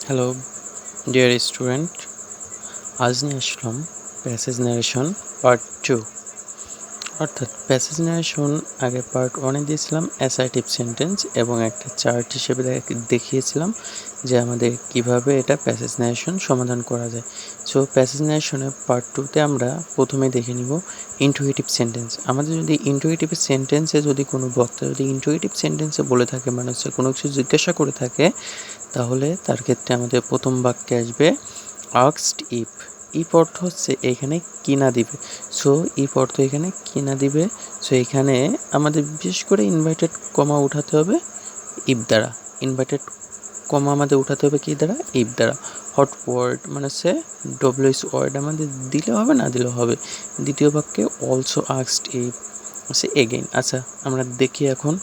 Hello dear student, আজ নিয়ে আসলাম passage narration part 2। অর্থাৎ প্যাসেজ ন্যারেশন আগে পার্ট 1-এ দিয়েছিলাম অ্যাসার্টিভ সেন্টেন্স এবং একটা চার্ট হিসেবে দেখিয়েছিলাম যে আমাদের কিভাবে এটা প্যাসেজ ন্যারেশন সমাধান করা যায়। সো প্যাসেজ ন্যারেশনের পার্ট 2-তে আমরা প্রথমে দেখে নিব ইন্টুইটিভ সেন্টেন্স। আমাদের যদি ইন্টুইটিভ সেন্টেন্সে যদি কোনো বক্তা যদি ইন্টুইটিভ সেন্টেন্সে বলে থাকে, মানে হচ্ছে কোনো কিছু জিজ্ঞাসা করে থাকে, তাহলে তার ক্ষেত্রে আমাদের প্রথম বাক্যে আসবে আস্কড ইফ। ইফ অর্থ হচ্ছে এখানে কিনা দিবে। সো ইফ অর্থ এখানে কিনা দিবে। সো এখানে আমাদের বিশেষ করে ইনভার্টেড কমা উঠাতে হবে ইফ দ্বারা। ইনভার্টেড কমা আমাদের উঠাতে হবে কি দ্বারা? ইফ দ্বারা। হট ওয়ার্ড মানে হচ্ছে ডব্লিউএস ওয়ার্ড আমাদের দিলে হবে, না দিলেও হবে। দ্বিতীয় বাক্যে অলসো আস্কড ইফ আছে এগেইন। আচ্ছা, আমরা দেখি এখন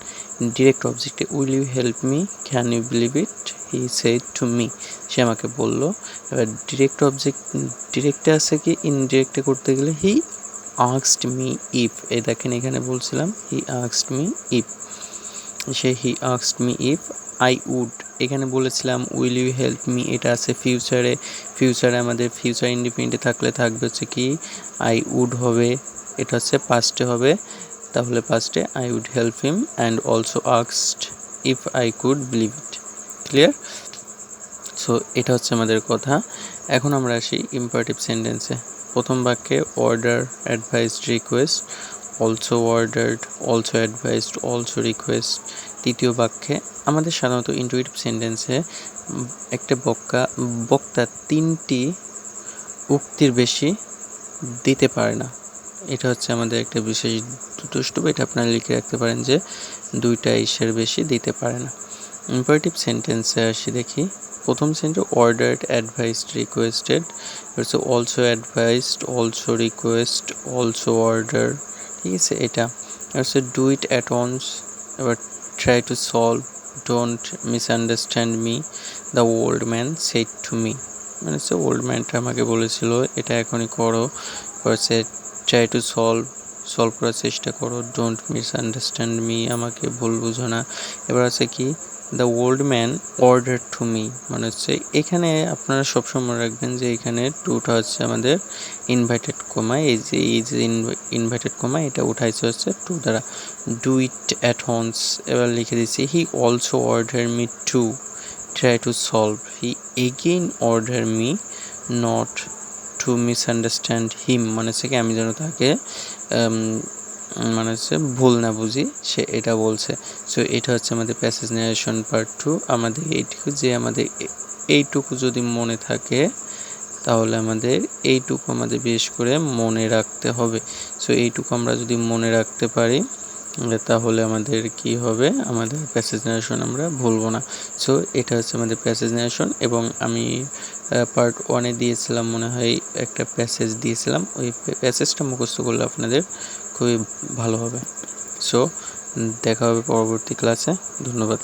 ডিরেক্ট অবজেক্টে will you help me, can you believe it, he said to me. সে আমাকে বলল। এবার ডিরেক্ট অবজেক্ট ডিরেক্টে আছে কি, ইনডিরেক্টে করতে গেলে হি আস্কড মি ইফ। এই দেখেন এখানে বলছিলাম he asked me if, he asked me if I would. এখানে বলেছিলাম উইল ইউ হেল্প মি, এটা আছে ফিউচারে। ফিউচারে আমাদের ফিউচার ইন্ডিপেন্ডেন্টে থাকলে থাকবে হচ্ছে কি আই উড হবে, এটা হচ্ছে পাস্টে হবে। তাহলে পাস্টে I would help him and also asked if I could believe it. Clear? So এটা হচ্ছে আমাদের কথা। এখন আমরা আসি ইম্পারেটিভ সেন্টেন্সে। প্রথম বাক্যে order, advised, request, also ordered, also advised, also request. তৃতীয় বাক্যে আমাদের সাধারণত ইন্টুইটিভ সেন্টেন্সে একটা বক্তা 3টি উক্তির বেশি দিতে পারে না। এটা হচ্ছে আমাদের একটা বিশেষ দ্রষ্টব্য। এটা আপনারা লিখে রাখতে পারেন যে 2টা ইসের বেশি দিতে পারে না। ইম্পারেটিভ সেন্টেন্সে আসি দেখি। প্রথম সেন্টেন্স অর্ডার্ড, অ্যাডভাইসড, রিকোয়েস্টেড, হচ্ছে also advised, also request, also order. ঠিক আছে, এটা হচ্ছে ডু ইট অ্যাট ওয়ান্স। এবার try to solve, don't misunderstand me, the old man said to me. মানে হচ্ছে ওল্ড ম্যানটা আমাকে বলেছিল এটা এখনই করো। হচ্ছে ট্রাই টু সলভ করার চেষ্টা করো, ডোন্ট মিসআন্ডারস্ট্যান্ড মি, আমাকে ভুল বুঝো না। এবার আছে কি the old man order to me, মানে হচ্ছে এখানে আপনারা সবসময় রাখবেন যে এখানে টুটা হচ্ছে আমাদের ইনভার্টেড কমা। এই যে ইনভার্টেড কমা এটা উঠাইছে হচ্ছে টু দ্বারা। Do it at once. এবার লিখে দিচ্ছি he also order me to try to solve, he again order me not to misunderstand him, মানে হচ্ছে কি আমি যেন তাকে মানে হচ্ছে ভুল না বুঝি, সে এটা বলছে। সো এটা হচ্ছে আমাদের প্যাসেজ ন্যারেশন পার্ট 2। আমাদের এইটুকু যে আমাদের এইটুকু যদি মনে থাকে তাহলে আমাদের এইটুকু আমাদের বিশেষ করে মনে রাখতে হবে। সো এইটুকু আমরা যদি মনে রাখতে পারি তাহলে আমাদের কি হবে, আমাদের প্যাসেজ ন্যারেশন আমরা ভুলবো না। সো এটা হচ্ছে আমাদের প্যাসেজ ন্যারেশন। এবং আমি পার্ট 1-এ দিয়েছিলাম মনে হয় একটা প্যাসেজ দিয়েছিলাম, ওই প্যাসেজটা মুখস্থ করলে আপনাদের খুবই ভালো হবে। সো দেখা হবে পরবর্তী ক্লাসে। ধন্যবাদ।